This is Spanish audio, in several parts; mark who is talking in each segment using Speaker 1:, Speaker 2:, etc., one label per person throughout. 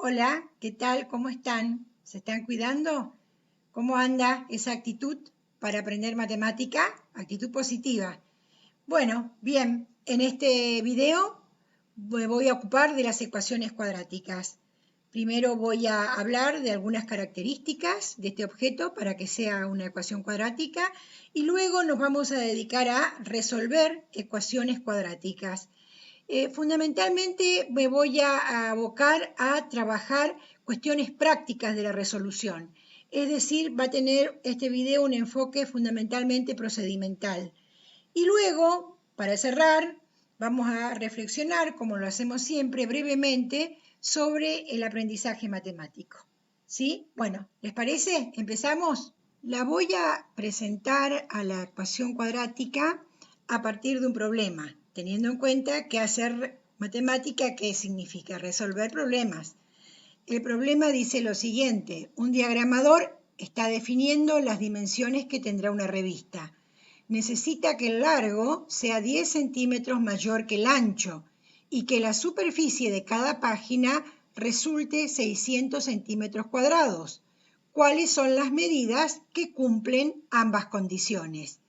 Speaker 1: Hola, ¿qué tal? ¿Cómo están? ¿Se están cuidando? ¿Cómo anda esa actitud para aprender matemática? Actitud positiva. Bueno, bien, en este video me voy a ocupar de las ecuaciones cuadráticas. Primero voy a hablar de algunas características de este objeto para que sea una ecuación cuadrática y luego nos vamos a dedicar a resolver ecuaciones cuadráticas. Fundamentalmente me voy a abocar a trabajar cuestiones prácticas de la resolución. Es decir, va a tener este video un enfoque fundamentalmente procedimental. Y luego, para cerrar, vamos a reflexionar, como lo hacemos siempre, brevemente, sobre el aprendizaje matemático. ¿Sí? Bueno, ¿les parece? ¿Empezamos? La voy a presentar a la ecuación cuadrática a partir de un problema, teniendo en cuenta que hacer matemática, ¿qué significa? Resolver problemas. El problema dice lo siguiente: un diagramador está definiendo las dimensiones que tendrá una revista. Necesita que el largo sea 10 centímetros mayor que el ancho y que la superficie de cada página resulte 600 centímetros cuadrados. ¿Cuáles son las medidas que cumplen ambas condiciones?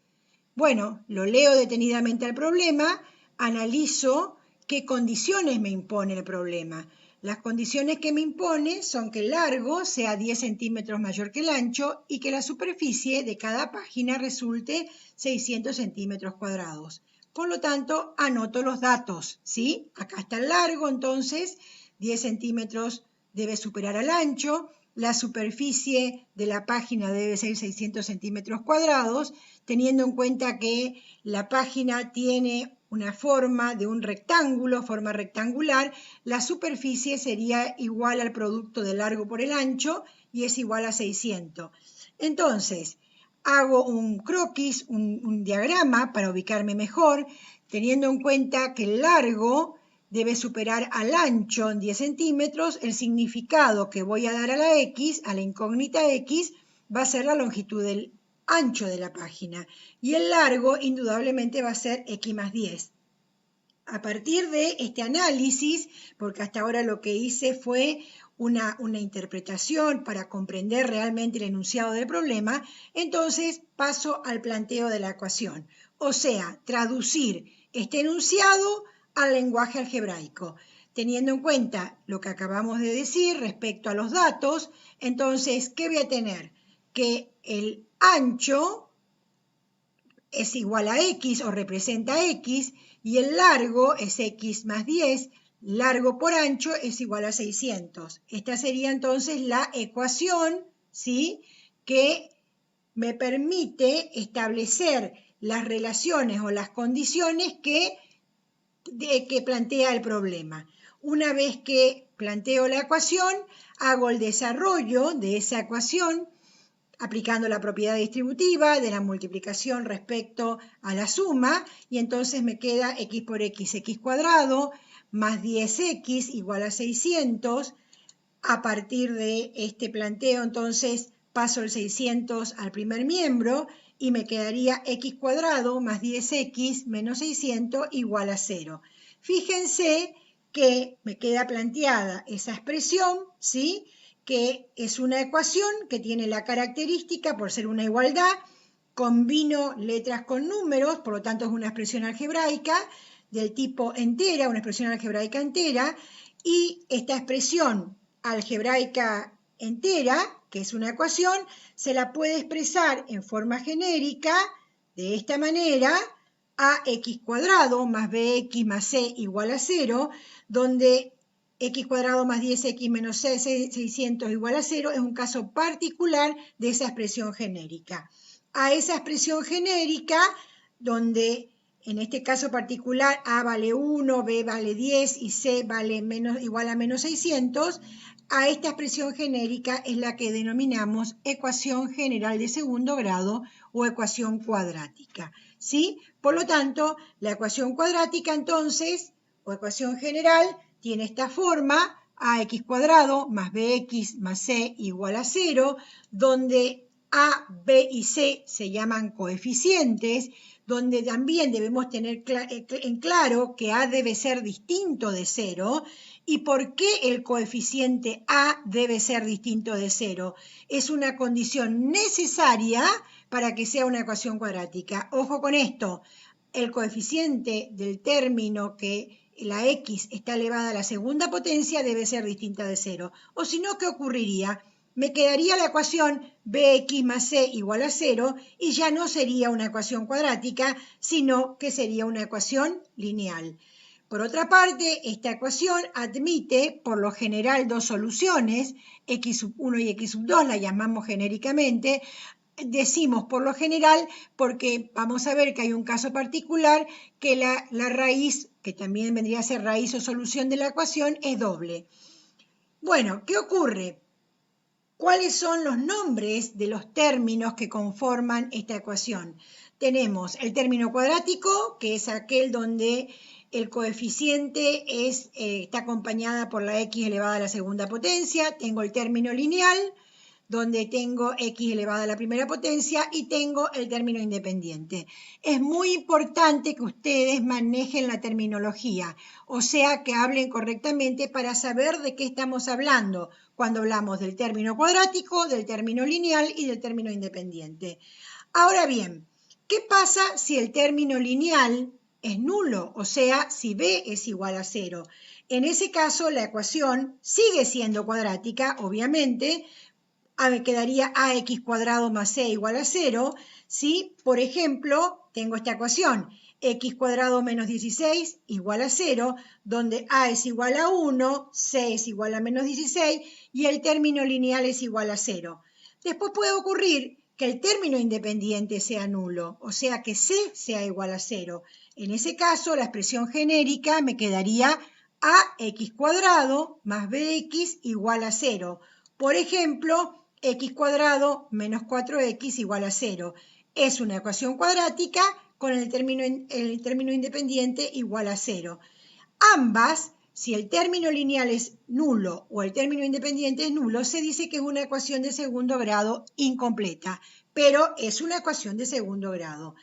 Speaker 1: Bueno, lo leo detenidamente al problema, analizo qué condiciones me impone el problema. Las condiciones que me impone son que el largo sea 10 centímetros mayor que el ancho y que la superficie de cada página resulte 600 centímetros cuadrados. Por lo tanto, anoto los datos, ¿sí? Acá está el largo, entonces 10 centímetros debe superar al ancho, la superficie de la página debe ser 600 centímetros cuadrados, teniendo en cuenta que la página tiene una forma de un rectángulo, forma rectangular, la superficie sería igual al producto del largo por el ancho y es igual a 600. Entonces, hago un croquis, un diagrama para ubicarme mejor, teniendo en cuenta que el largo debe superar al ancho en 10 centímetros, el significado que voy a dar a la X, a la incógnita X, va a ser la longitud del ancho de la página y el largo indudablemente va a ser X más 10. A partir de este análisis, porque hasta ahora lo que hice fue una interpretación para comprender realmente el enunciado del problema, entonces paso al planteo de la ecuación, o sea, traducir este enunciado al lenguaje algebraico. Teniendo en cuenta lo que acabamos de decir respecto a los datos, entonces, ¿qué voy a tener? Que el ancho es igual a X o representa X y el largo es X más 10, largo por ancho es igual a 600. Esta sería entonces la ecuación, ¿sí?, que me permite establecer las relaciones o las condiciones que plantea el problema. Una vez que planteo la ecuación, hago el desarrollo de esa ecuación aplicando la propiedad distributiva de la multiplicación respecto a la suma, y entonces me queda x por x cuadrado más 10x igual a 600. A partir de este planteo, entonces, paso el 600 al primer miembro y me quedaría x cuadrado más 10x menos 600 igual a 0. Fíjense que me queda planteada esa expresión, ¿sí?, que es una ecuación que tiene la característica, por ser una igualdad, combino letras con números, por lo tanto es una expresión algebraica del tipo entera, una expresión algebraica entera, y esta expresión algebraica entera, que es una ecuación, se la puede expresar en forma genérica de esta manera: ax cuadrado más bx más c igual a 0, donde x cuadrado más 10x menos 600 igual a 0 es un caso particular de esa expresión genérica. A esa expresión genérica, donde en este caso particular a vale 1, b vale 10 y c vale igual a menos 600, a esta expresión genérica es la que denominamos ecuación general de segundo grado o ecuación cuadrática, ¿sí? Por lo tanto, la ecuación cuadrática entonces, o ecuación general, tiene esta forma: ax cuadrado más bx más c igual a 0, donde A, B y C se llaman coeficientes, donde también debemos tener en claro que A debe ser distinto de 0. ¿Y por qué el coeficiente A debe ser distinto de 0? Es una condición necesaria para que sea una ecuación cuadrática. Ojo con esto, el coeficiente del término que la x está elevada a la segunda potencia debe ser distinta de 0. O si no, ¿qué ocurriría? Me quedaría la ecuación bx más c igual a 0 y ya no sería una ecuación cuadrática, sino que sería una ecuación lineal. Por otra parte, esta ecuación admite, por lo general, dos soluciones, x1 y x2, la llamamos genéricamente. Decimos por lo general porque vamos a ver que hay un caso particular que la raíz, que también vendría a ser raíz o solución de la ecuación, es doble. Bueno, ¿qué ocurre? ¿Cuáles son los nombres de los términos que conforman esta ecuación? Tenemos el término cuadrático, que es aquel donde el coeficiente está acompañada por la x elevada a la segunda potencia. Tengo el término lineal, donde tengo x elevada a la primera potencia, y tengo el término independiente. Es muy importante que ustedes manejen la terminología, o sea, que hablen correctamente para saber de qué estamos hablando cuando hablamos del término cuadrático, del término lineal y del término independiente. Ahora bien, ¿qué pasa si el término lineal es nulo? O sea, si b es igual a 0. En ese caso, la ecuación sigue siendo cuadrática, obviamente. Me quedaría ax cuadrado más c igual a 0, ¿sí? Por ejemplo, tengo esta ecuación, x cuadrado menos 16 igual a 0, donde a es igual a 1, c es igual a menos 16 y el término lineal es igual a 0. Después puede ocurrir que el término independiente sea nulo, o sea que c sea igual a 0. En ese caso, la expresión genérica me quedaría ax cuadrado más bx igual a 0. Por ejemplo, x cuadrado menos 4x igual a 0. Es una ecuación cuadrática con el término independiente igual a 0. Ambas, si el término lineal es nulo o el término independiente es nulo, se dice que es una ecuación de segundo grado incompleta, pero es una ecuación de segundo grado.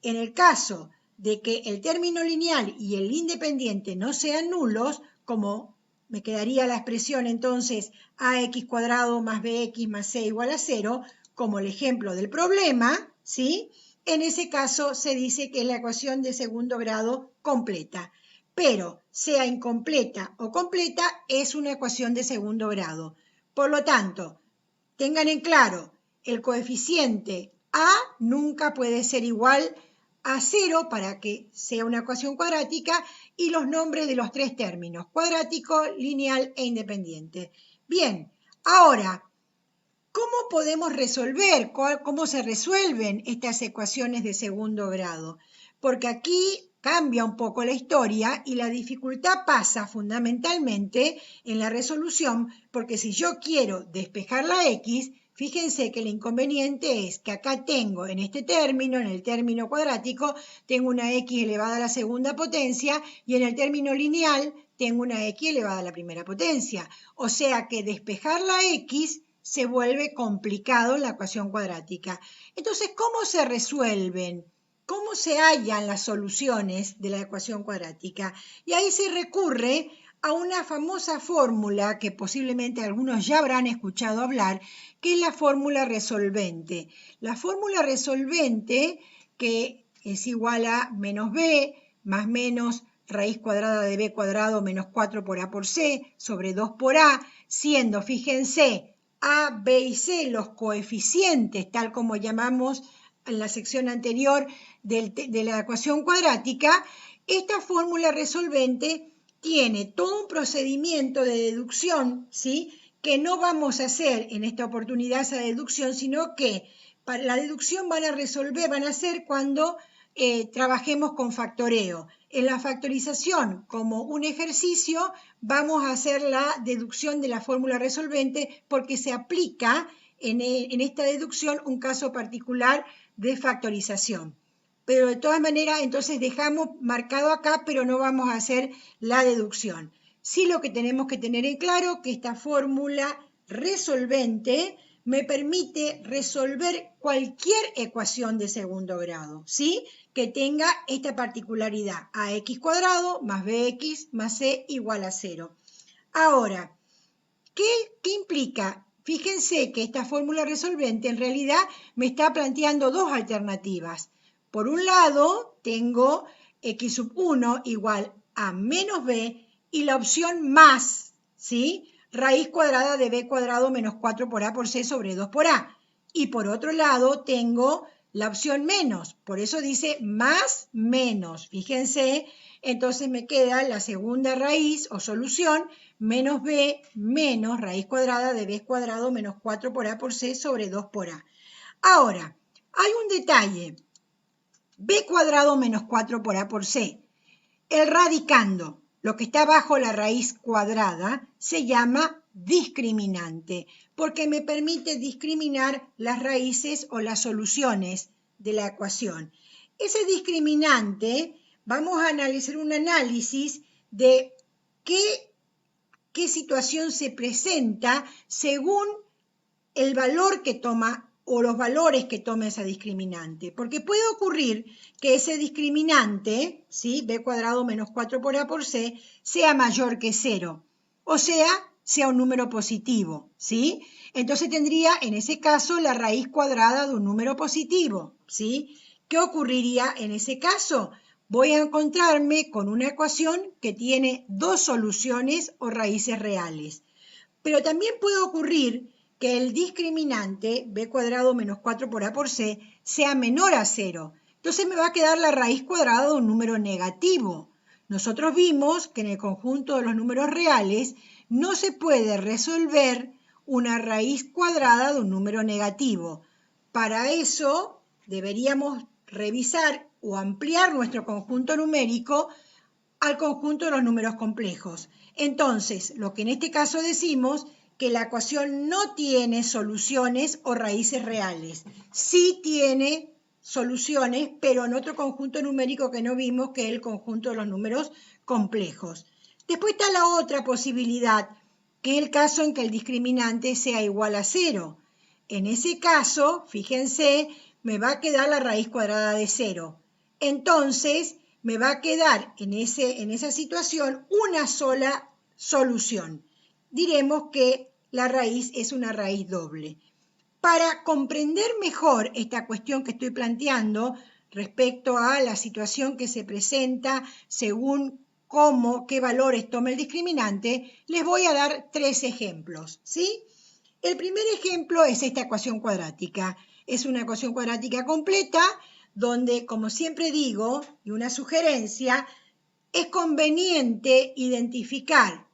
Speaker 1: En el caso de que el término lineal y el independiente no sean nulos, como me quedaría la expresión entonces ax cuadrado más bx más c igual a 0, como el ejemplo del problema, ¿sí? En ese caso se dice que es la ecuación de segundo grado completa. Pero sea incompleta o completa, es una ecuación de segundo grado. Por lo tanto, tengan en claro, el coeficiente a nunca puede ser igual a 0 para que sea una ecuación cuadrática, y los nombres de los tres términos, cuadrático, lineal e independiente. Bien, ahora, ¿cómo podemos resolver? ¿Cómo se resuelven estas ecuaciones de segundo grado? Porque aquí cambia un poco la historia y la dificultad pasa fundamentalmente en la resolución, porque si yo quiero despejar la x, fíjense que el inconveniente es que acá tengo en este término, en el término cuadrático, tengo una x elevada a la segunda potencia y en el término lineal tengo una x elevada a la primera potencia. O sea que despejar la x se vuelve complicado en la ecuación cuadrática. Entonces, ¿cómo se resuelven? ¿Cómo se hallan las soluciones de la ecuación cuadrática? Y ahí se recurre a una famosa fórmula que posiblemente algunos ya habrán escuchado hablar, que es la fórmula resolvente. La fórmula resolvente, que es igual a menos b más menos raíz cuadrada de b cuadrado menos 4 por a por c sobre 2 por a, siendo, fíjense, a, b y c los coeficientes, tal como llamamos en la sección anterior de la ecuación cuadrática. Esta fórmula resolvente tiene todo un procedimiento de deducción, ¿sí? Que no vamos a hacer en esta oportunidad esa deducción, sino que para la deducción van a hacer cuando trabajemos con factoreo. En la factorización, como un ejercicio, vamos a hacer la deducción de la fórmula resolvente porque se aplica en esta deducción un caso particular de factorización. Pero de todas maneras, entonces dejamos marcado acá, pero no vamos a hacer la deducción. Sí, lo que tenemos que tener en claro que esta fórmula resolvente me permite resolver cualquier ecuación de segundo grado, ¿sí? Que tenga esta particularidad, ax cuadrado más bx más c igual a 0. Ahora, ¿qué implica? Fíjense que esta fórmula resolvente en realidad me está planteando dos alternativas. Por un lado, tengo x sub 1 igual a menos b y la opción más, ¿sí? Raíz cuadrada de b cuadrado menos 4 por a por c sobre 2 por a. Y por otro lado, tengo la opción menos, por eso dice más menos. Fíjense, entonces me queda la segunda raíz o solución, menos b menos raíz cuadrada de b cuadrado menos 4 por a por c sobre 2 por a. Ahora, hay un detalle. B cuadrado menos 4 por a por c. El radicando, lo que está bajo la raíz cuadrada, se llama discriminante, porque me permite discriminar las raíces o las soluciones de la ecuación. Ese discriminante, vamos a analizar un análisis de qué situación se presenta según el valor que toma o los valores que toma esa discriminante. Porque puede ocurrir que ese discriminante, ¿sí? B cuadrado menos 4 por a por c, sea mayor que 0. O sea un número positivo, ¿sí? Entonces tendría en ese caso la raíz cuadrada de un número positivo, ¿sí? ¿Qué ocurriría en ese caso? Voy a encontrarme con una ecuación que tiene dos soluciones o raíces reales. Pero también puede ocurrir que el discriminante b cuadrado menos 4 por a por c sea menor a 0. Entonces me va a quedar la raíz cuadrada de un número negativo. Nosotros vimos que en el conjunto de los números reales no se puede resolver una raíz cuadrada de un número negativo. Para eso deberíamos revisar o ampliar nuestro conjunto numérico al conjunto de los números complejos. Entonces, lo que en este caso decimos que la ecuación no tiene soluciones o raíces reales. Sí tiene soluciones, pero en otro conjunto numérico que no vimos, que es el conjunto de los números complejos. Después está la otra posibilidad, que es el caso en que el discriminante sea igual a 0. En ese caso, fíjense, me va a quedar la raíz cuadrada de 0. Entonces, me va a quedar en esa situación una sola solución. Diremos que la raíz es una raíz doble. Para comprender mejor esta cuestión que estoy planteando respecto a la situación que se presenta según qué valores toma el discriminante, les voy a dar tres ejemplos, ¿sí? El primer ejemplo es esta ecuación cuadrática. Es una ecuación cuadrática completa donde, como siempre digo, y una sugerencia, es conveniente identificar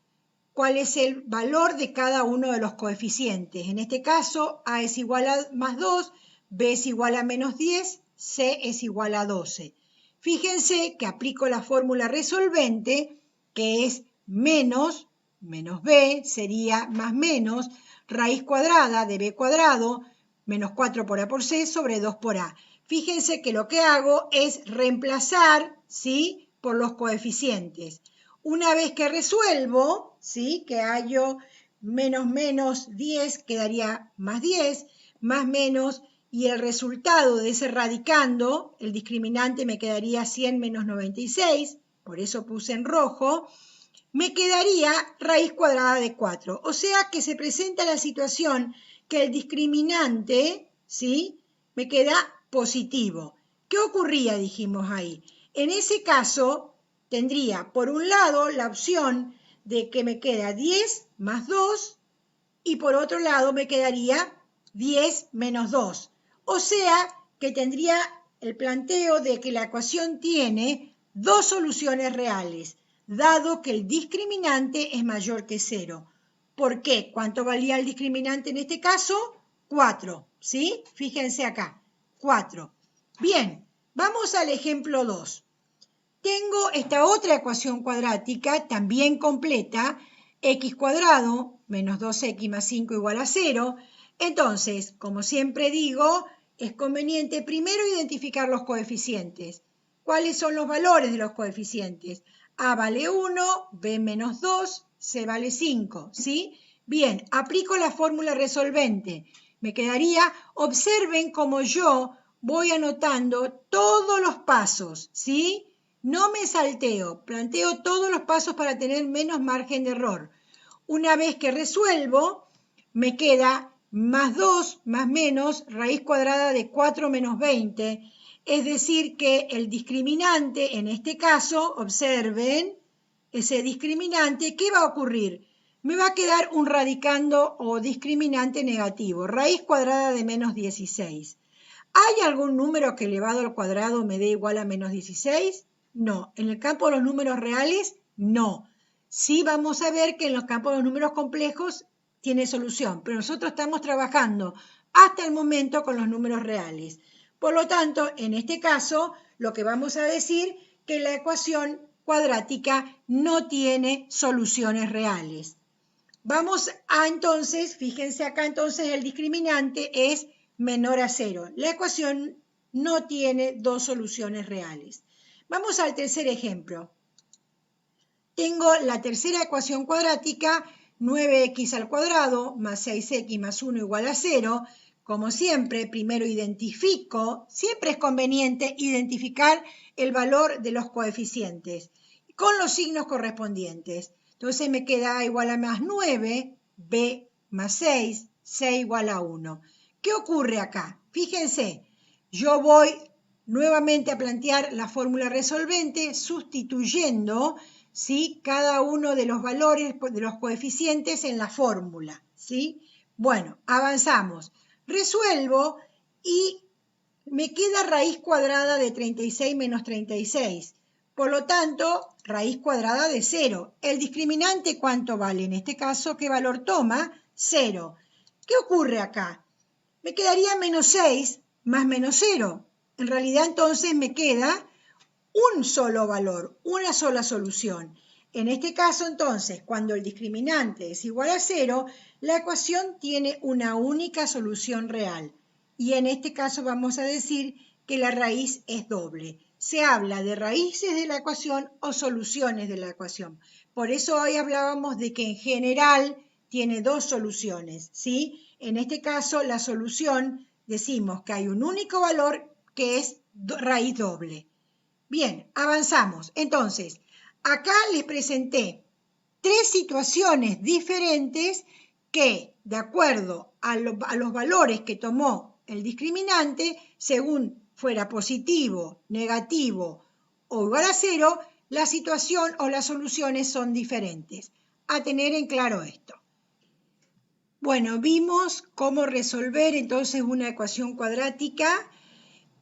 Speaker 1: cuál es el valor de cada uno de los coeficientes. En este caso, A es igual a más 2, B es igual a menos 10, C es igual a 12. Fíjense que aplico la fórmula resolvente, que es menos B sería más menos raíz cuadrada de B cuadrado menos 4 por A por C sobre 2 por A. Fíjense que lo que hago es reemplazar, ¿sí?, por los coeficientes. Una vez que resuelvo, ¿sí?, que hallo menos 10 quedaría más 10, más menos, y el resultado de ese radicando, el discriminante me quedaría 100 menos 96, por eso puse en rojo, me quedaría raíz cuadrada de 4. O sea que se presenta la situación que el discriminante, ¿sí?, me queda positivo. ¿Qué ocurría, dijimos ahí? En ese caso, tendría por un lado la opción de que me queda 10 más 2 y por otro lado me quedaría 10 menos 2. O sea que tendría el planteo de que la ecuación tiene dos soluciones reales, dado que el discriminante es mayor que 0. ¿Por qué? ¿Cuánto valía el discriminante en este caso? 4, ¿sí? Fíjense acá, 4. Bien, vamos al ejemplo 2. Tengo esta otra ecuación cuadrática, también completa, x cuadrado menos 2x más 5 igual a 0. Entonces, como siempre digo, es conveniente primero identificar los coeficientes. ¿Cuáles son los valores de los coeficientes? A vale 1, B menos 2, C vale 5, ¿sí? Bien, aplico la fórmula resolvente. Me quedaría, observen cómo yo voy anotando todos los pasos, ¿sí? No me salteo, planteo todos los pasos para tener menos margen de error. Una vez que resuelvo, me queda más 2 más menos raíz cuadrada de 4 menos 20. Es decir que el discriminante, en este caso, observen, ese discriminante, ¿qué va a ocurrir? Me va a quedar un radicando o discriminante negativo, raíz cuadrada de menos 16. ¿Hay algún número que elevado al cuadrado me dé igual a menos 16? No. ¿En el campo de los números reales? No. Sí vamos a ver que en los campos de los números complejos tiene solución, pero nosotros estamos trabajando hasta el momento con los números reales. Por lo tanto, en este caso, lo que vamos a decir que la ecuación cuadrática no tiene soluciones reales. Vamos a entonces, fíjense acá entonces el discriminante es menor a 0. La ecuación no tiene dos soluciones reales. Vamos al tercer ejemplo. Tengo la tercera ecuación cuadrática, 9x al cuadrado más 6x más 1 igual a 0. Como siempre, primero identifico, siempre es conveniente identificar el valor de los coeficientes con los signos correspondientes. Entonces me queda A igual a más 9, B más 6, C igual a 1. ¿Qué ocurre acá? Fíjense, yo voy nuevamente a plantear la fórmula resolvente sustituyendo, ¿sí?, cada uno de los valores de los coeficientes en la fórmula, ¿sí? Bueno, avanzamos. Resuelvo y me queda raíz cuadrada de 36 menos 36. Por lo tanto, raíz cuadrada de 0. ¿El discriminante cuánto vale? En este caso, ¿qué valor toma? 0. ¿Qué ocurre acá? Me quedaría menos 6 más menos 0. En realidad, entonces, me queda un solo valor, una sola solución. En este caso, entonces, cuando el discriminante es igual a 0, la ecuación tiene una única solución real. Y en este caso vamos a decir que la raíz es doble. Se habla de raíces de la ecuación o soluciones de la ecuación. Por eso hoy hablábamos de que en general tiene dos soluciones, ¿sí? En este caso, la solución, decimos que hay un único valor que es raíz doble. Bien, avanzamos. Entonces, acá les presenté tres situaciones diferentes que, de acuerdo a los valores que tomó el discriminante, según fuera positivo, negativo o igual a 0, la situación o las soluciones son diferentes. A tener en claro esto. Bueno, vimos cómo resolver entonces una ecuación cuadrática.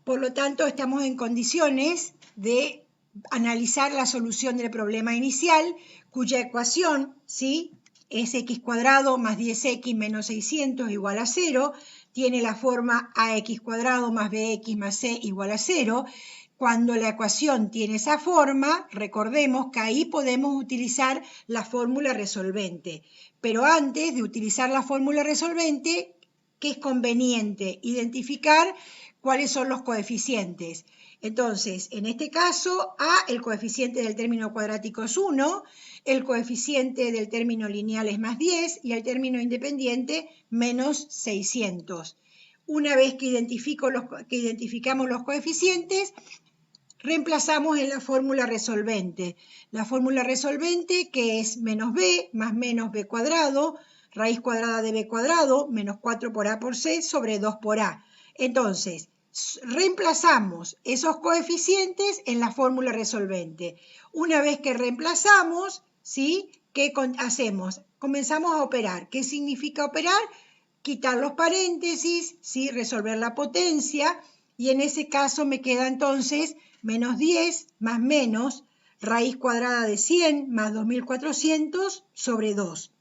Speaker 1: Por lo tanto, estamos en condiciones de analizar la solución del problema inicial, cuya ecuación, ¿sí?, es x cuadrado más 10x menos 600 igual a 0, tiene la forma ax cuadrado más bx más c igual a 0. Cuando la ecuación tiene esa forma, recordemos que ahí podemos utilizar la fórmula resolvente. Pero antes de utilizar la fórmula resolvente, ¿qué es conveniente? Identificar cuáles son los coeficientes. Entonces, en este caso, el coeficiente del término cuadrático es 1, el coeficiente del término lineal es más 10 y el término independiente menos 600. Una vez que identificamos los coeficientes, reemplazamos en la fórmula resolvente. La fórmula resolvente, que es menos b más menos b cuadrado, raíz cuadrada de b cuadrado, menos 4 por a por c sobre 2 por a. Entonces, reemplazamos esos coeficientes en la fórmula resolvente. Una vez que reemplazamos, ¿sí?, ¿qué hacemos? Comenzamos a operar. ¿Qué significa operar? Quitar los paréntesis, ¿sí?, resolver la potencia, y en ese caso me queda entonces menos 10 más menos raíz cuadrada de 100 más 2400 sobre 2.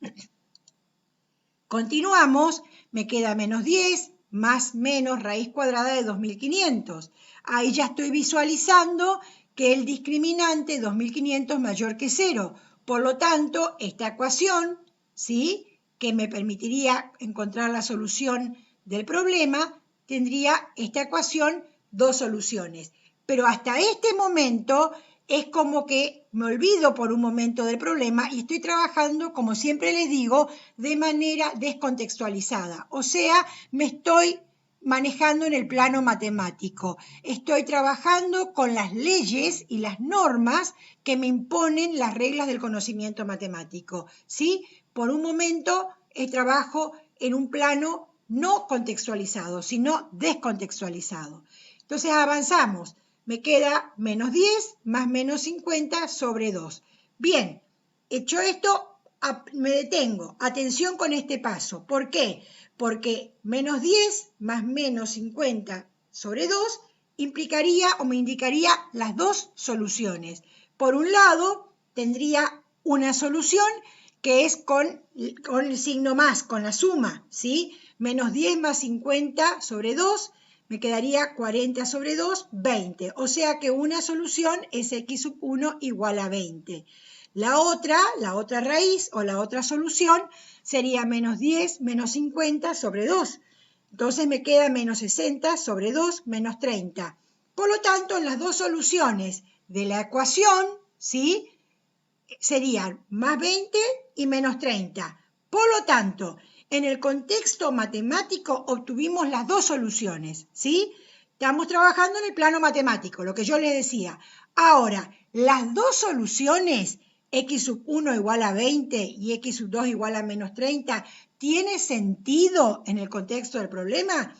Speaker 1: Continuamos, me queda menos 10 más menos raíz cuadrada de 2500. Ahí ya estoy visualizando que el discriminante 2500 es mayor que 0. Por lo tanto, esta ecuación, ¿sí?, que me permitiría encontrar la solución del problema, tendría esta ecuación dos soluciones. Pero hasta este momento es como que me olvido por un momento del problema y estoy trabajando, como siempre les digo, de manera descontextualizada. O sea, me estoy manejando en el plano matemático. Estoy trabajando con las leyes y las normas que me imponen las reglas del conocimiento matemático, ¿sí? Por un momento trabajo en un plano no contextualizado, sino descontextualizado. Entonces avanzamos. Me queda menos 10 más menos 50 sobre 2. Bien, hecho esto, me detengo. Atención con este paso. ¿Por qué? Porque menos 10 más menos 50 sobre 2 implicaría o me indicaría las dos soluciones. Por un lado, tendría una solución que es con el signo más, con la suma, ¿sí? Menos 10 más 50 sobre 2 me quedaría 40 sobre 2, 20. O sea que una solución es x sub 1 igual a 20. La otra raíz o la otra solución sería menos 10 menos 50 sobre 2. Entonces me queda menos 60 sobre 2 menos 30. Por lo tanto, las dos soluciones de la ecuación, ¿sí?, serían más 20 y menos 30. Por lo tanto, en el contexto matemático obtuvimos las dos soluciones, ¿sí? Estamos trabajando en el plano matemático, lo que yo les decía. Ahora, las dos soluciones, x sub 1 igual a 20 y x sub 2 igual a menos 30, ¿tiene sentido en el contexto del problema?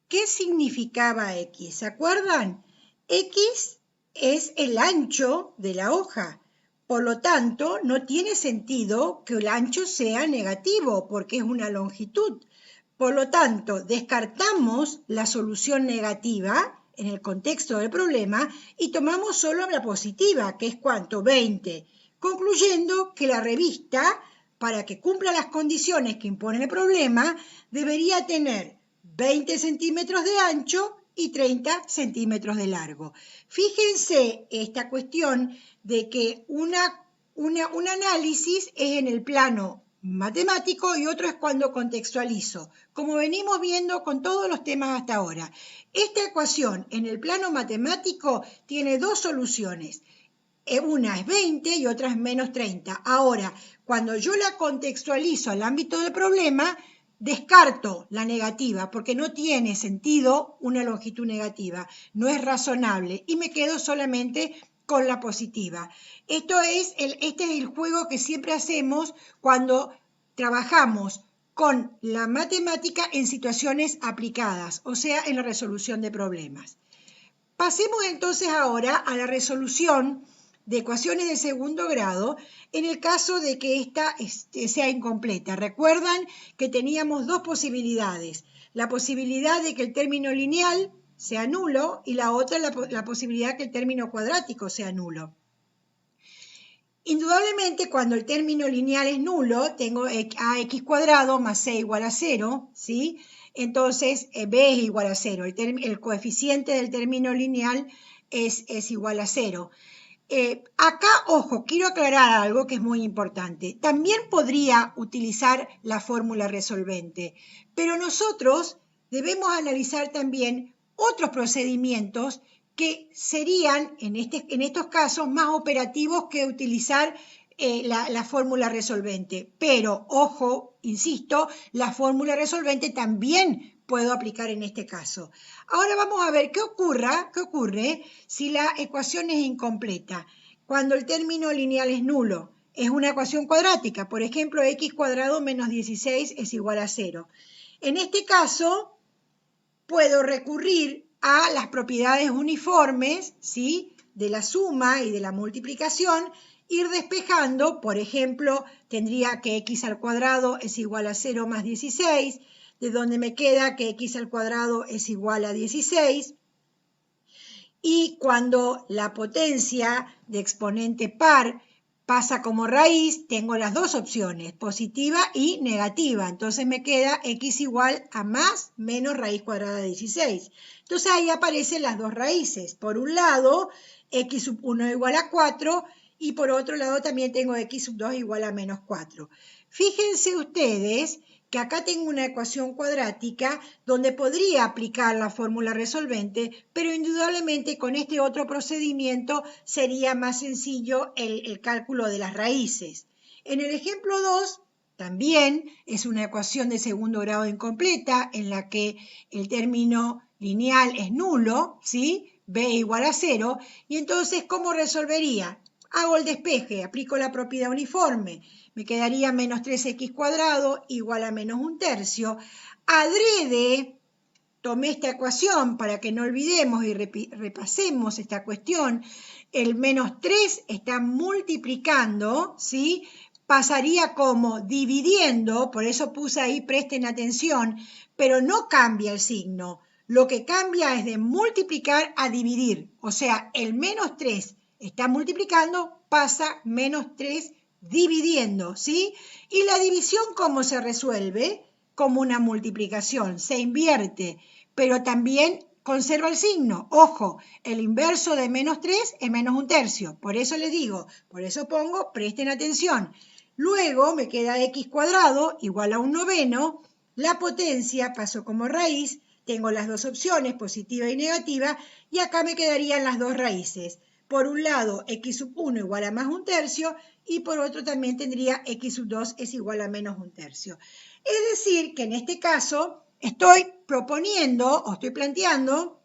Speaker 1: ¿Qué significaba x? ¿Se acuerdan? X es el ancho de la hoja. Por lo tanto, no tiene sentido que el ancho sea negativo porque es una longitud. Por lo tanto, descartamos la solución negativa en el contexto del problema y tomamos solo la positiva, que es ¿cuánto? 20. Concluyendo que la revista, para que cumpla las condiciones que impone el problema, debería tener 20 centímetros de ancho y 30 centímetros de largo. Fíjense esta cuestión de que un análisis es en el plano matemático y otro es cuando contextualizo, como venimos viendo con todos los temas hasta ahora. Esta ecuación en el plano matemático tiene dos soluciones. Una es 20 y otra es menos 30. Ahora, cuando yo la contextualizo al ámbito del problema, descarto la negativa porque no tiene sentido una longitud negativa, no es razonable y me quedo solamente con la positiva. Este es el juego que siempre hacemos cuando trabajamos con la matemática en situaciones aplicadas, o sea, en la resolución de problemas. Pasemos entonces ahora a la resolución de ecuaciones de segundo grado en el caso de que esta sea incompleta. Recuerdan que teníamos dos posibilidades. La posibilidad de que el término lineal sea nulo y la otra la posibilidad que el término cuadrático sea nulo. Indudablemente, cuando el término lineal es nulo, tengo ax cuadrado más c igual a 0, ¿sí? Entonces, b es igual a 0. El coeficiente del término lineal es igual a 0. Acá, ojo, quiero aclarar algo que es muy importante. También podría utilizar la fórmula resolvente, pero nosotros debemos analizar también otros procedimientos que serían, en estos casos, más operativos que utilizar la fórmula resolvente. Pero, ojo, insisto, la fórmula resolvente también puedo aplicar en este caso. Ahora vamos a ver qué ocurre si la ecuación es incompleta. Cuando el término lineal es nulo, es una ecuación cuadrática. Por ejemplo, x cuadrado menos 16 es igual a 0. En este caso, puedo recurrir a las propiedades uniformes, ¿sí?, de la suma y de la multiplicación, ir despejando. Por ejemplo, tendría que x al cuadrado es igual a 0 más 16, de donde me queda que x al cuadrado es igual a 16. Y cuando la potencia de exponente par pasa como raíz, tengo las dos opciones, positiva y negativa. Entonces me queda x igual a más menos raíz cuadrada de 16. Entonces ahí aparecen las dos raíces. Por un lado, x sub 1 igual a 4 y por otro lado también tengo x sub 2 igual a menos 4. Fíjense ustedes que acá tengo una ecuación cuadrática donde podría aplicar la fórmula resolvente, pero indudablemente con este otro procedimiento sería más sencillo el cálculo de las raíces. En el ejemplo 2, también es una ecuación de segundo grado incompleta en la que el término lineal es nulo, ¿sí? B igual a 0. Y entonces, ¿cómo resolvería? Hago el despeje, aplico la propiedad uniforme. Me quedaría menos 3x cuadrado igual a menos 1/3. Adrede, tomé esta ecuación para que no olvidemos y repasemos esta cuestión. El menos 3 está multiplicando, ¿sí? Pasaría como dividiendo, por eso puse ahí, presten atención, pero no cambia el signo. Lo que cambia es de multiplicar a dividir. O sea, el menos 3 está multiplicando, pasa menos 3 dividiendo, ¿sí? Y la división, ¿cómo se resuelve? Como una multiplicación, se invierte, pero también conserva el signo. Ojo, el inverso de menos 3 es menos 1/3. Por eso les digo, por eso pongo, presten atención. Luego me queda x cuadrado igual a 1/9. La potencia paso como raíz. Tengo las dos opciones, positiva y negativa, y acá me quedarían las dos raíces. Por un lado, x sub 1 igual a más 1/3, y por otro también tendría x sub 2 es igual a menos 1/3. Es decir, que en este caso estoy proponiendo o estoy planteando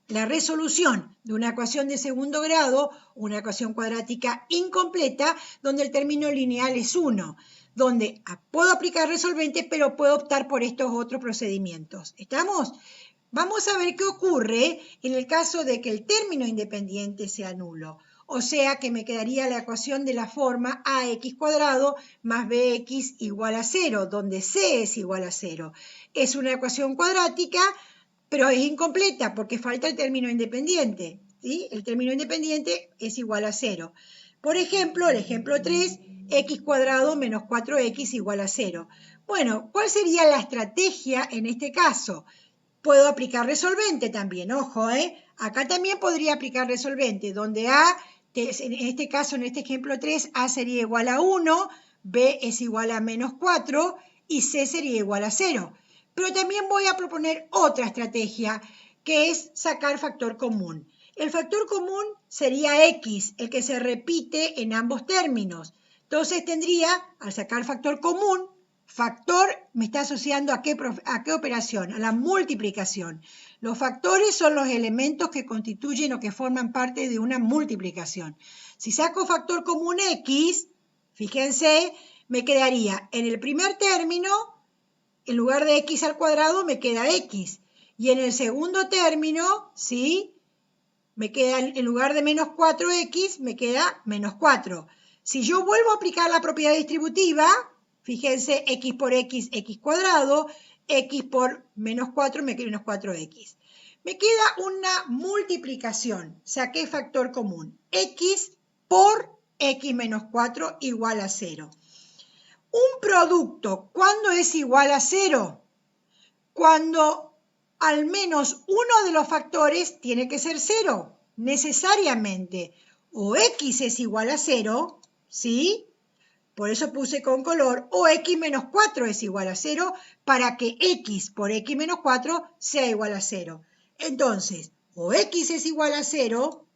Speaker 1: la resolución de una ecuación de segundo grado, una ecuación cuadrática incompleta, donde el término lineal es 1, donde puedo aplicar resolvente, pero puedo optar por estos otros procedimientos. ¿Estamos? Vamos a ver qué ocurre en el caso de que el término independiente sea nulo. O sea que me quedaría la ecuación de la forma ax cuadrado más bx igual a 0, donde c es igual a 0. Es una ecuación cuadrática, pero es incompleta porque falta el término independiente, ¿sí? El término independiente es igual a 0. Por ejemplo, el ejemplo 3, x cuadrado menos 4x igual a 0. Bueno, ¿cuál sería la estrategia en este caso? Puedo aplicar resolvente también, ojo, ¿eh? Acá también podría aplicar resolvente, donde A, en este caso, en este ejemplo 3, A sería igual a 1, B es igual a menos 4 y C sería igual a 0. Pero también voy a proponer otra estrategia, que es sacar factor común. El factor común sería X, el que se repite en ambos términos. Entonces tendría, al sacar factor común, factor me está asociando a qué operación, a la multiplicación. Los factores son los elementos que constituyen o que forman parte de una multiplicación. Si saco factor común X, fíjense, me quedaría en el primer término, en lugar de x al cuadrado, me queda x. Y en el segundo término, ¿sí? Me queda, en lugar de menos 4x, me queda menos 4. Si yo vuelvo a aplicar la propiedad distributiva, fíjense, x por x, x cuadrado, x por menos 4, me queda menos 4x. Me queda una multiplicación, saqué factor común. X por x menos 4 igual a 0. Un producto, ¿cuándo es igual a 0? Cuando al menos uno de los factores tiene que ser 0, necesariamente. O x es igual a 0, ¿sí? Por eso puse con color, o x menos 4 es igual a 0, para que x por x menos 4 sea igual a 0. Entonces, o x es igual a 0,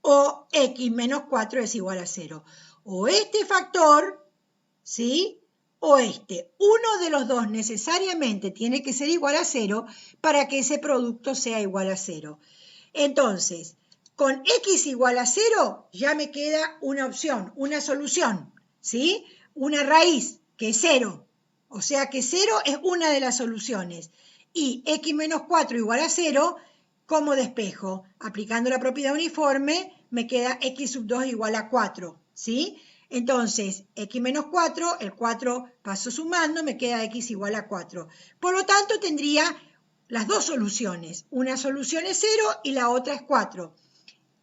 Speaker 1: o x menos 4 es igual a 0. O este factor, ¿sí? O este. Uno de los dos necesariamente tiene que ser igual a 0 para que ese producto sea igual a 0. Entonces, con x igual a 0 ya me queda una opción, una solución, ¿sí? Una raíz, que es 0. O sea que 0 es una de las soluciones. Y x menos 4 igual a 0, ¿cómo despejo? Aplicando la propiedad uniforme, me queda x sub 2 igual a 4, ¿sí? Entonces, x menos 4, el 4 paso sumando, me queda x igual a 4. Por lo tanto, tendría las dos soluciones. Una solución es 0 y la otra es 4.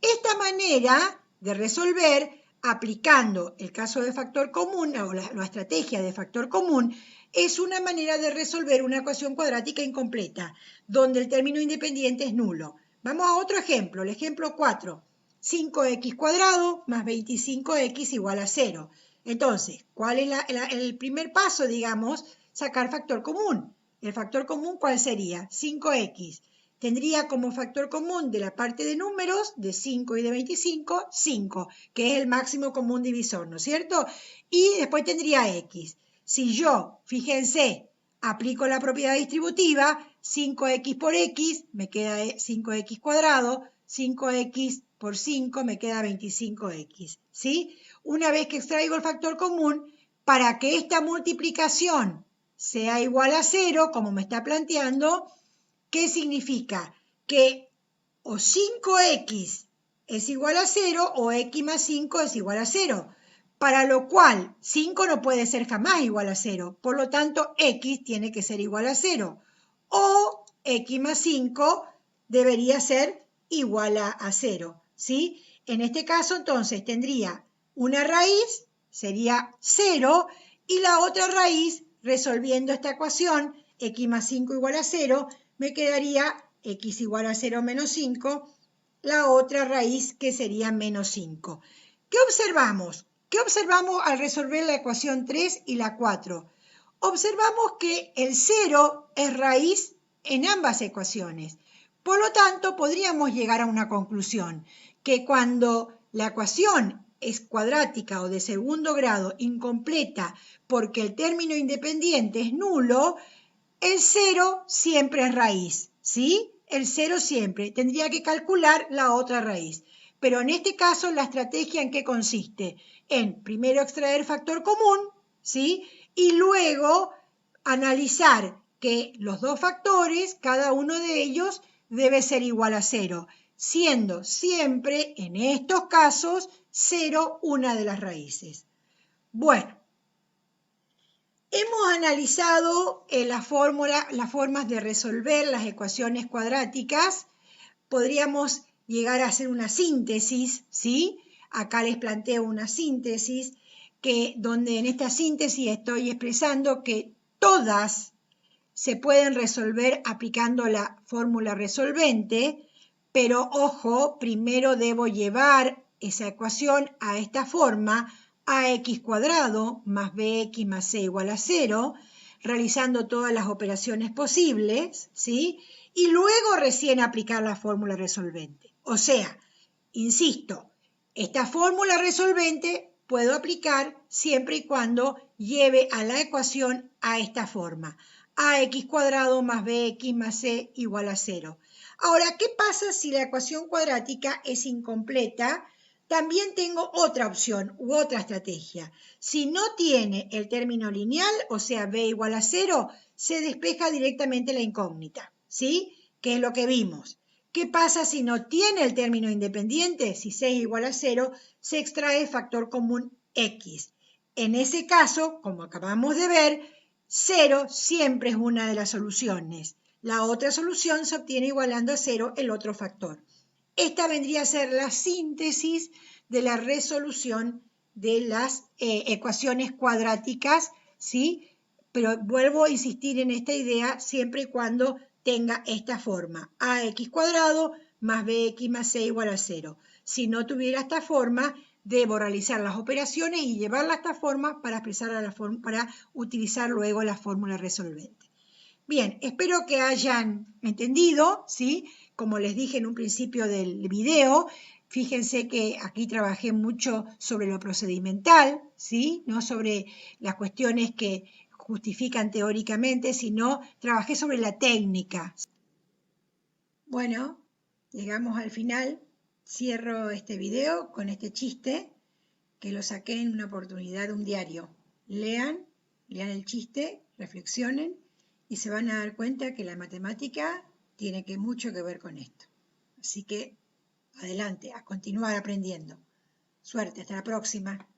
Speaker 1: Esta manera de resolver, aplicando el caso de factor común o la estrategia de factor común, es una manera de resolver una ecuación cuadrática incompleta, donde el término independiente es nulo. Vamos a otro ejemplo, el ejemplo 4. 5x cuadrado más 25x igual a 0. Entonces, ¿cuál es el primer paso, digamos? sacar factor común. ¿El factor común cuál sería? 5x. Tendría como factor común de la parte de números, de 5 y de 25, 5, que es el máximo común divisor, ¿no es cierto? Y después tendría x. Si yo, fíjense, aplico la propiedad distributiva, 5x por x me queda 5x cuadrado, 5x por 5 me queda 25x, ¿sí? Una vez que extraigo el factor común, para que esta multiplicación sea igual a 0, como me está planteando, ¿qué significa? Que o 5x es igual a 0 o x más 5 es igual a 0. Para lo cual 5 no puede ser jamás igual a 0. Por lo tanto, x tiene que ser igual a 0. O x más 5 debería ser igual a 0. ¿Sí? En este caso, entonces, tendría una raíz, sería 0, y la otra raíz, resolviendo esta ecuación, x más 5 igual a 0, me quedaría x igual a 0 menos 5, la otra raíz que sería menos 5. ¿Qué observamos? ¿Qué observamos al resolver la ecuación 3 y la 4? Observamos que el 0 es raíz en ambas ecuaciones. Por lo tanto, podríamos llegar a una conclusión, que cuando la ecuación es cuadrática o de segundo grado incompleta porque el término independiente es nulo, el 0 siempre es raíz, ¿sí? El 0 siempre. Tendría que calcular la otra raíz. Pero en este caso, ¿la estrategia en qué consiste? En primero extraer factor común, ¿sí? Y luego analizar que los dos factores, cada uno de ellos, debe ser igual a 0, siendo siempre, en estos casos, 0 una de las raíces. Bueno. Hemos analizado las formas de resolver las ecuaciones cuadráticas. Podríamos llegar a hacer una síntesis, ¿sí? Acá les planteo una síntesis, donde en esta síntesis estoy expresando que todas se pueden resolver aplicando la fórmula resolvente, pero ojo, primero debo llevar esa ecuación a esta forma, ax cuadrado más bx más c igual a 0, realizando todas las operaciones posibles, ¿sí? Y luego recién aplicar la fórmula resolvente. O sea, insisto, esta fórmula resolvente puedo aplicar siempre y cuando lleve a la ecuación a esta forma, ax cuadrado más bx más c igual a 0. Ahora, ¿qué pasa si la ecuación cuadrática es incompleta? También tengo otra opción u otra estrategia. Si no tiene el término lineal, o sea, b igual a 0, se despeja directamente la incógnita, ¿sí? Que es lo que vimos. ¿Qué pasa si no tiene el término independiente? Si c es igual a 0, se extrae factor común x. En ese caso, como acabamos de ver, 0 siempre es una de las soluciones. La otra solución se obtiene igualando a 0 el otro factor. Esta vendría a ser la síntesis de la resolución de las ecuaciones cuadráticas, ¿sí? Pero vuelvo a insistir en esta idea siempre y cuando tenga esta forma, ax cuadrado más bx más c igual a 0. Si no tuviera esta forma, debo realizar las operaciones y llevarla a esta forma para para utilizar luego la fórmula resolvente. Bien, espero que hayan entendido, ¿sí? Como les dije en un principio del video, fíjense que aquí trabajé mucho sobre lo procedimental, ¿sí? No sobre las cuestiones que justifican teóricamente, sino trabajé sobre la técnica. Bueno, llegamos al final. Cierro este video con este chiste que lo saqué en una oportunidad de un diario. Lean el chiste, reflexionen y se van a dar cuenta que la matemática tiene mucho que ver con esto. Así que adelante, a continuar aprendiendo. Suerte, hasta la próxima.